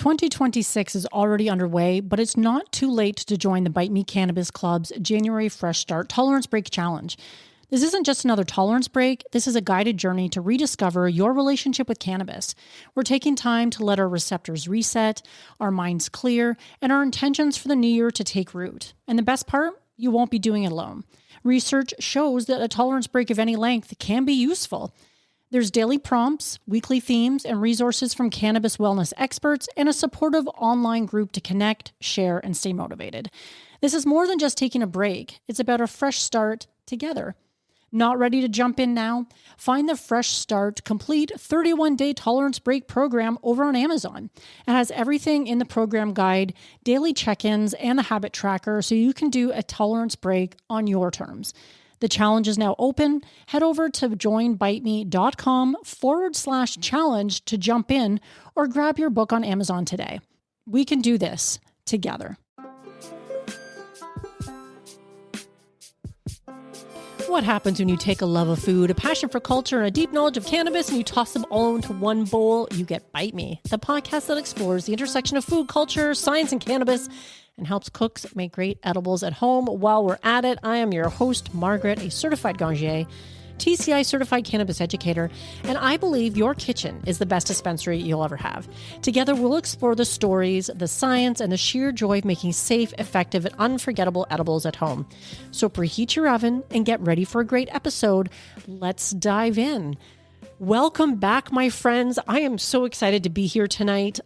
2026 is already underway, but it's not too late to join the Bite Me Cannabis Club's January Fresh Start Tolerance Break Challenge. This isn't just another tolerance break. This is a guided journey to rediscover your relationship with cannabis. We're taking time to let our receptors reset, our minds clear, and our intentions for the new year to take root. And the best part? You won't be doing it alone. Research shows that a tolerance break of any length can be useful. There's daily prompts, weekly themes, and resources from cannabis wellness experts, and a supportive online group to connect, share, and stay motivated. This is more than just taking a break. It's about a fresh start together. Not ready to jump in now? Find the Fresh Start Complete 31-Day Tolerance Break program over on Amazon. It has everything in the program guide, daily check-ins, and the habit tracker so you can do a tolerance break on your terms. The challenge is now open. Head over to joinbiteme.com/challenge to jump in or grab your book on Amazon today. We can do this together. What happens when you take a love of food, a passion for culture, and a deep knowledge of cannabis, and you toss them all into one bowl? You get Bite Me, the podcast that explores the intersection of food, culture, science, and cannabis, and helps cooks make great edibles at home. While we're at it, I am your host, Margaret, a certified Gangier, TCI certified cannabis educator, and I believe your kitchen is the best dispensary you'll ever have. Together, we'll explore the stories, the science, and the sheer joy of making safe, effective, and unforgettable edibles at home. So preheat your oven and get ready for a great episode. Let's dive in. Welcome back, my friends. I am so excited to be here tonight.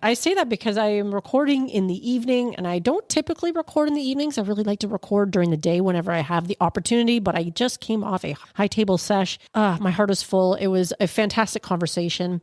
I say that because I am recording in the evening, and I don't typically record in the evenings. I really like to record during the day whenever I have the opportunity, but I just came off a high table sesh. My heart is full. It was a fantastic conversation,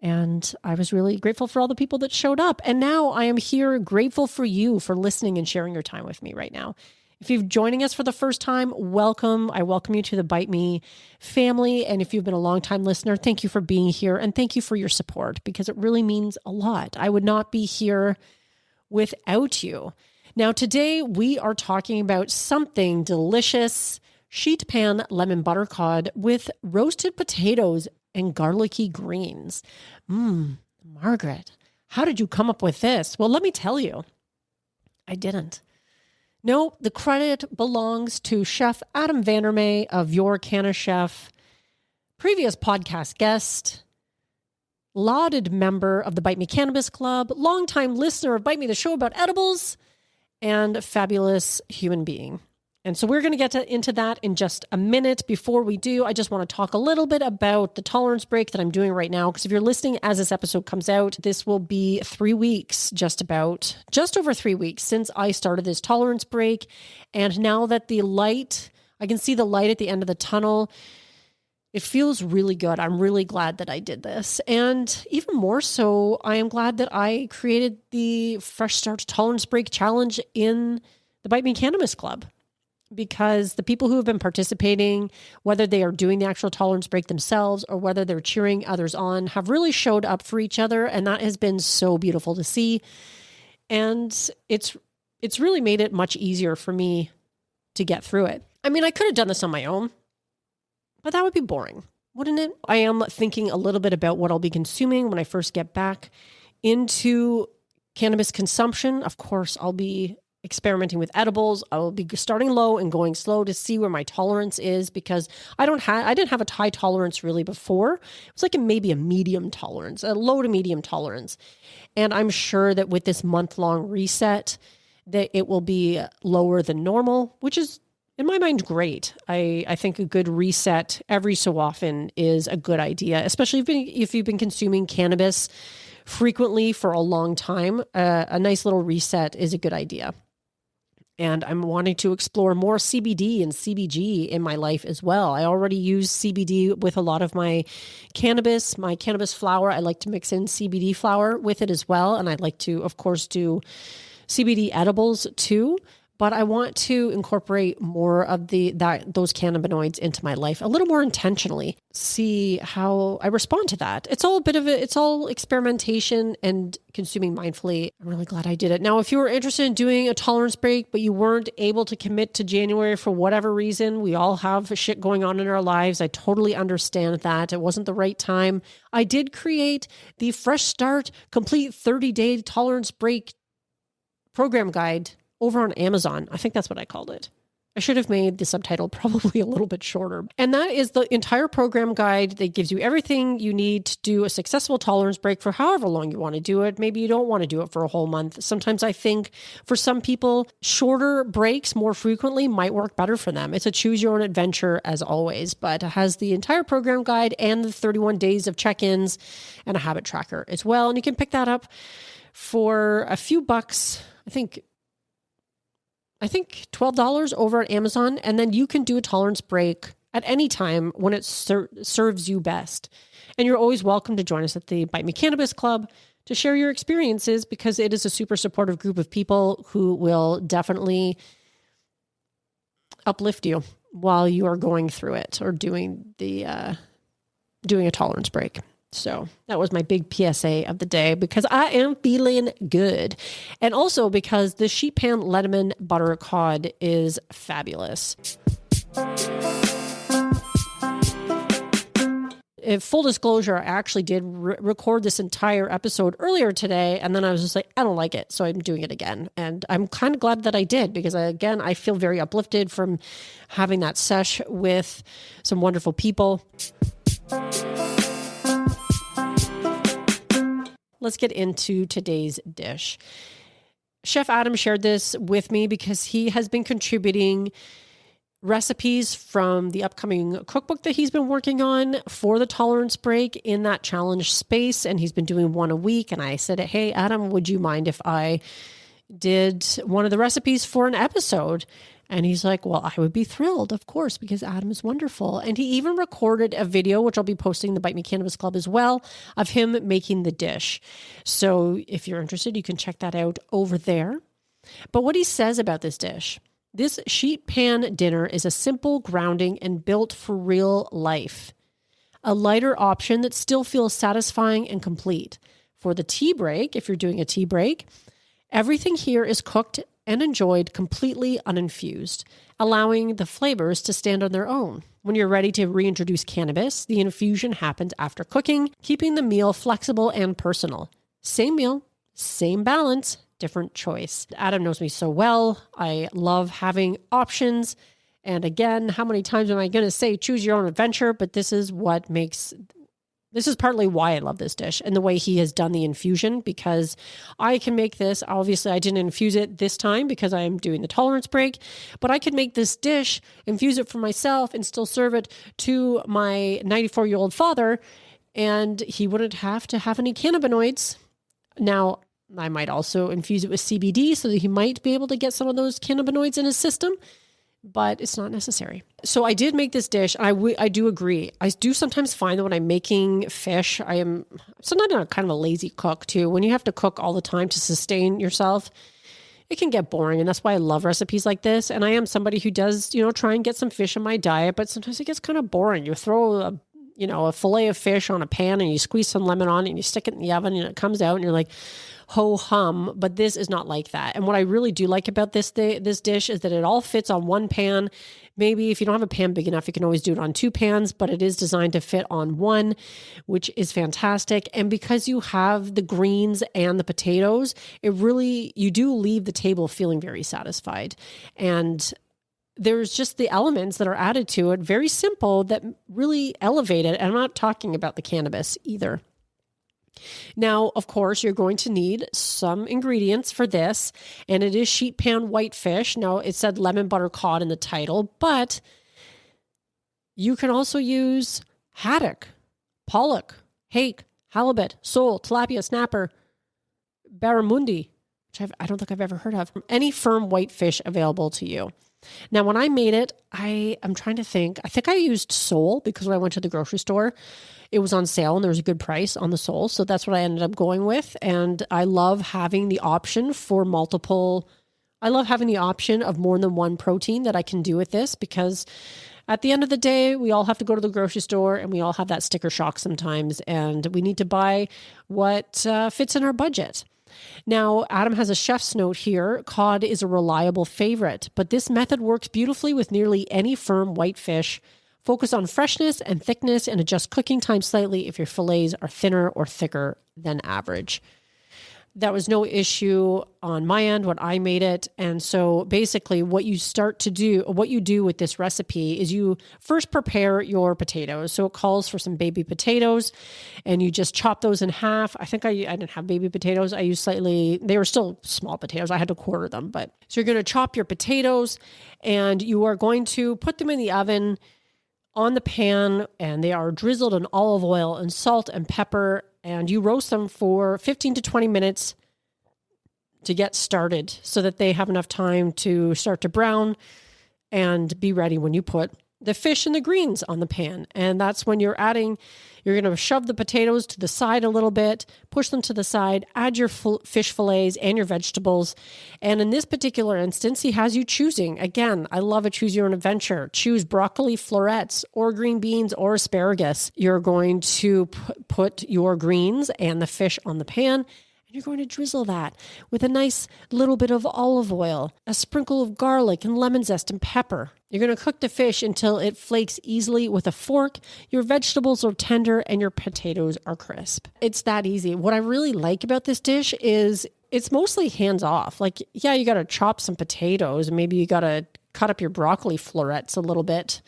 and I was really grateful for all the people that showed up. And now I am here grateful for you for listening and sharing your time with me right now. If you're joining us for the first time, welcome. I welcome you to the Bite Me family. And if you've been a longtime listener, thank you for being here and thank you for your support because it really means a lot. I would not be here without you. Now, today we are talking about something delicious, sheet pan lemon butter cod with roasted potatoes and garlicky greens. Margaret, how did you come up with this? Well, let me tell you, I didn't. No, the credit belongs to Chef Adam Vandermeer of Your Canna Chef, previous podcast guest, lauded member of the Bite Me Cannabis Club, longtime listener of Bite Me, the show about edibles, and fabulous human being. And so we're going to get into that in just a minute. Before we do, I just want to talk a little bit about the tolerance break that I'm doing right now. Because if you're listening as this episode comes out, this will be 3 weeks, just over 3 weeks since I started this tolerance break. And now that I can see the light at the end of the tunnel, it feels really good. I'm really glad that I did this. And even more so, I am glad that I created the Fresh Start Tolerance Break Challenge in the Bite Me Cannabis Club. Because the people who have been participating, whether they are doing the actual tolerance break themselves or whether they're cheering others on, have really showed up for each other. And that has been so beautiful to see. And it's really made it much easier for me to get through it. I mean, I could have done this on my own, but that would be boring, wouldn't it? I am thinking a little bit about what I'll be consuming when I first get back into cannabis consumption. Of course, I'll be experimenting with edibles. I will be starting low and going slow to see where my tolerance is because I didn't have a high tolerance really before. It was like maybe a medium tolerance, a low to medium tolerance. And I'm sure that with this month-long reset that it will be lower than normal, which is in my mind great. I think a good reset every so often is a good idea, especially if you've been consuming cannabis frequently for a long time. A nice little reset is a good idea. And I'm wanting to explore more CBD and CBG in my life as well. I already use CBD with a lot of my cannabis flower. I like to mix in CBD flower with it as well. And I'd like to, of course, do CBD edibles too. but I want to incorporate more of those cannabinoids into my life a little more intentionally. See how I respond to that. It's all experimentation and consuming mindfully. I'm really glad I did it. Now, if you were interested in doing a tolerance break, but you weren't able to commit to January for whatever reason, we all have shit going on in our lives. I totally understand that. It wasn't the right time. I did create the Fresh Start Complete 30-Day Tolerance Break program guide over on Amazon. I think that's what I called it. I should have made the subtitle probably a little bit shorter. And that is the entire program guide that gives you everything you need to do a successful tolerance break for however long you want to do it. Maybe you don't want to do it for a whole month. Sometimes I think for some people, shorter breaks more frequently might work better for them. It's a choose your own adventure as always, but it has the entire program guide and the 31 days of check-ins and a habit tracker as well. And you can pick that up for a few bucks. I think $12 over at Amazon, and then you can do a tolerance break at any time when it serves you best. And you're always welcome to join us at the Bite Me Cannabis Club to share your experiences, because it is a super supportive group of people who will definitely uplift you while you are going through it or doing a tolerance break. So that was my big PSA of the day, because I am feeling good. And also because the Sheet Pan Lemon Butter Cod is fabulous. Full disclosure, I actually did record this entire episode earlier today, and then I was just like, I don't like it, so I'm doing it again. And I'm kind of glad that I did, because I feel very uplifted from having that sesh with some wonderful people. Let's get into today's dish. Chef Adam shared this with me because he has been contributing recipes from the upcoming cookbook that he's been working on for the tolerance break in that challenge space. And he's been doing one a week. And I said, hey, Adam, would you mind if I did one of the recipes for an episode? And he's like, well, I would be thrilled, of course, because Adam is wonderful. And he even recorded a video, which I'll be posting in the Bite Me Cannabis Club as well, of him making the dish. So if you're interested, you can check that out over there. But what he says about this dish, this sheet pan dinner is a simple grounding and built for real life. A lighter option that still feels satisfying and complete. For the tea break, if you're doing a tea break, everything here is cooked and enjoyed completely uninfused, allowing the flavors to stand on their own. When you're ready to reintroduce cannabis, the infusion happens after cooking, keeping the meal flexible and personal. Same meal, same balance, different choice. Adam knows me so well. I love having options. And again, how many times am I going to say choose your own adventure? But this is partly why I love this dish and the way he has done the infusion, because I can make this. Obviously, I didn't infuse it this time because I am doing the tolerance break, but I could make this dish, infuse it for myself, and still serve it to my 94-year-old father, and he wouldn't have to have any cannabinoids. Now, I might also infuse it with CBD so that he might be able to get some of those cannabinoids in his system, but it's not necessary. So I did make this dish. I do agree. I do sometimes find that when I'm making fish, I am sometimes a kind of a lazy cook too. When you have to cook all the time to sustain yourself, it can get boring. And that's why I love recipes like this. And I am somebody who does, try and get some fish in my diet, but sometimes it gets kind of boring. You throw a fillet of fish on a pan and you squeeze some lemon on it and you stick it in the oven and it comes out and you're like, ho hum, but this is not like that. And what I really do like about this dish is that it all fits on one pan. Maybe if you don't have a pan big enough, you can always do it on two pans, but it is designed to fit on one, which is fantastic. And because you have the greens and the potatoes, you do leave the table feeling very satisfied. And there's just the elements that are added to it, very simple, that really elevate it. And I'm not talking about the cannabis either. Now, of course, you're going to need some ingredients for this, and it is sheet pan whitefish. Now, it said lemon butter cod in the title, but you can also use haddock, pollock, hake, halibut, sole, tilapia, snapper, barramundi, which I don't think I've ever heard of, any firm whitefish available to you. Now, when I made it, I'm trying to think. I think I used sole because when I went to the grocery store, it was on sale and there was a good price on the sole. So that's what I ended up going with. And I love having the option for multiple I love having the option of more than one protein that I can do with this, because at the end of the day, we all have to go to the grocery store and we all have that sticker shock sometimes, and we need to buy what fits in our budget. Now, Adam has a chef's note here. Cod is a reliable favorite, but this method works beautifully with nearly any firm white fish. Focus on freshness and thickness and adjust cooking time slightly if your fillets are thinner or thicker than average. That was no issue on my end when I made it. And so basically what you do with this recipe is you first prepare your potatoes. So it calls for some baby potatoes, and you just chop those in half. I think I didn't have baby potatoes. I used they were still small potatoes. I had to quarter them. So you're going to chop your potatoes, and you are going to put them in the oven on the pan, and they are drizzled in olive oil and salt and pepper, and you roast them for 15 to 20 minutes to get started so that they have enough time to start to brown and be ready when you put the fish and the greens on the pan. And that's when you're going to shove the potatoes to the side a little bit, push them to the side, add your fish fillets and your vegetables. And in this particular instance, he has you choosing. Again, I love a choose your own adventure. Choose broccoli florets or green beans or asparagus. You're going to put your greens and the fish on the pan, and you're going to drizzle that with a nice little bit of olive oil, a sprinkle of garlic and lemon zest and pepper. You're going to cook the fish until it flakes easily with a fork. Your vegetables are tender and your potatoes are crisp. It's that easy. What I really like about this dish is it's mostly hands off. Like, yeah, you got to chop some potatoes and maybe you got to cut up your broccoli florets a little bit,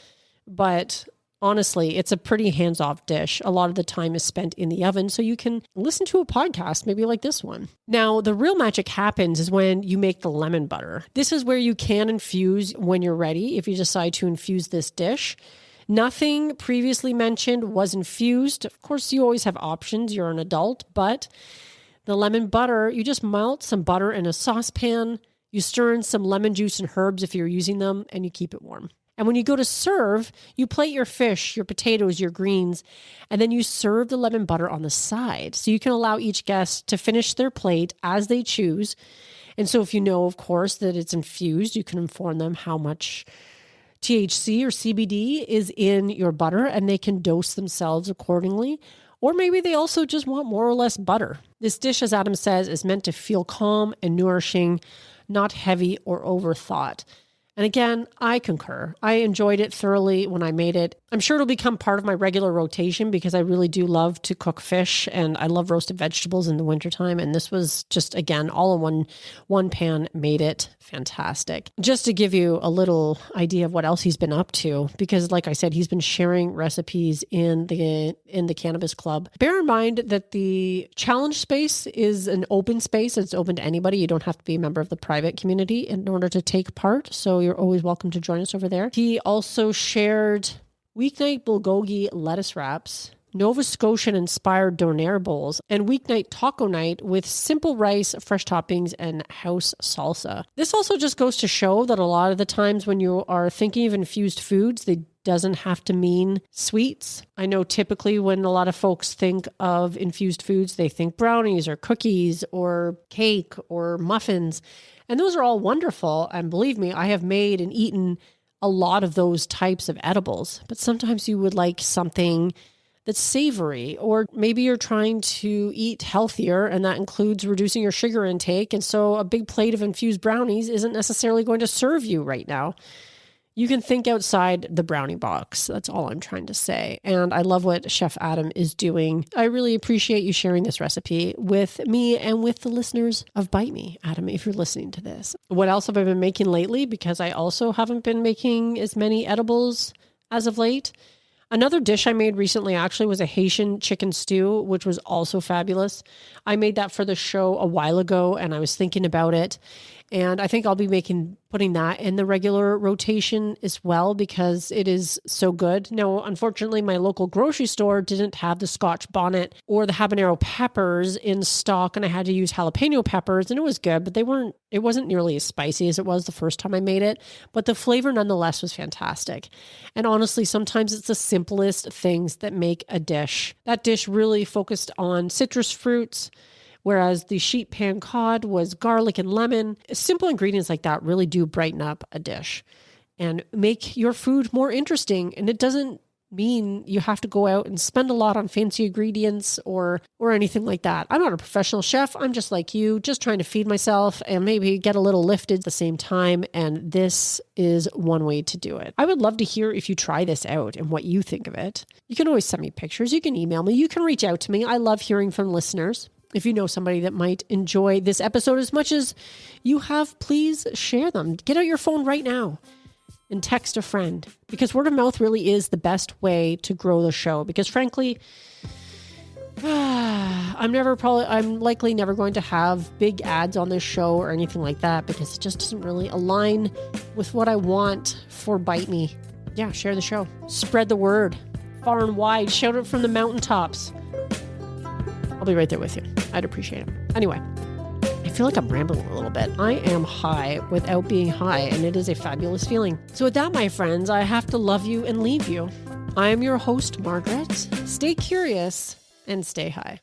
but honestly, it's a pretty hands-off dish. A lot of the time is spent in the oven, so you can listen to a podcast, maybe like this one. Now, the real magic happens is when you make the lemon butter. This is where you can infuse when you're ready, if you decide to infuse this dish. Nothing previously mentioned was infused. Of course, you always have options. You're an adult, but the lemon butter, you just melt some butter in a saucepan. You stir in some lemon juice and herbs if you're using them, and you keep it warm. And when you go to serve, you plate your fish, your potatoes, your greens, and then you serve the lemon butter on the side. So you can allow each guest to finish their plate as they choose. And so if you know, of course, that it's infused, you can inform them how much THC or CBD is in your butter, and they can dose themselves accordingly. Or maybe they also just want more or less butter. This dish, as Adam says, is meant to feel calm and nourishing, not heavy or overthought. And again, I concur. I enjoyed it thoroughly when I made it. I'm sure it'll become part of my regular rotation because I really do love to cook fish and I love roasted vegetables in the wintertime. And this was just, again, all in one pan, made it fantastic. Just to give you a little idea of what else he's been up to, because like I said, he's been sharing recipes in the Cannabis Club. Bear in mind that the challenge space is an open space. It's open to anybody. You don't have to be a member of the private community in order to take part. So you're always welcome to join us over there. He also shared weeknight bulgogi lettuce wraps, Nova Scotian inspired donair bowls, and weeknight taco night with simple rice, fresh toppings, and house salsa. This also just goes to show that a lot of the times when you are thinking of infused foods, they doesn't have to mean sweets. I know typically when a lot of folks think of infused foods, they think brownies or cookies or cake or muffins. And those are all wonderful. And believe me, I have made and eaten a lot of those types of edibles. But sometimes you would like something that's savory, or maybe you're trying to eat healthier, and that includes reducing your sugar intake. And so a big plate of infused brownies isn't necessarily going to serve you right now. You can think outside the brownie box. That's all I'm trying to say. And I love what Chef Adam is doing. I really appreciate you sharing this recipe with me and with the listeners of Bite Me, Adam, if you're listening to this. What else have I been making lately? Because I also haven't been making as many edibles as of late. Another dish I made recently actually was a Haitian chicken stew, which was also fabulous. I made that for the show a while ago and I was thinking about it. And I think I'll be putting that in the regular rotation as well because it is so good. Now, unfortunately, my local grocery store didn't have the Scotch bonnet or the habanero peppers in stock, and I had to use jalapeno peppers, and it was good, but it wasn't nearly as spicy as it was the first time I made it, but the flavor nonetheless was fantastic. And honestly, sometimes it's the simplest things that make a dish. That dish really focused on citrus fruits whereas the sheet pan cod was garlic and lemon. Simple ingredients like that really do brighten up a dish and make your food more interesting. And it doesn't mean you have to go out and spend a lot on fancy ingredients or anything like that. I'm not a professional chef. I'm just like you, just trying to feed myself and maybe get a little lifted at the same time. And this is one way to do it. I would love to hear if you try this out and what you think of it. You can always send me pictures. You can email me. You can reach out to me. I love hearing from listeners. If you know somebody that might enjoy this episode as much as you have, please share them. Get out your phone right now and text a friend, because word of mouth really is the best way to grow the show. Because frankly, I'm likely never going to have big ads on this show or anything like that, because it just doesn't really align with what I want for Bite Me. Yeah, share the show. Spread the word far and wide. Shout it from the mountaintops. I'll be right there with you. I'd appreciate it. Anyway, I feel like I'm rambling a little bit. I am high without being high, and it is a fabulous feeling. So with that, my friends, I have to love you and leave you. I am your host, Margaret. Stay curious and stay high.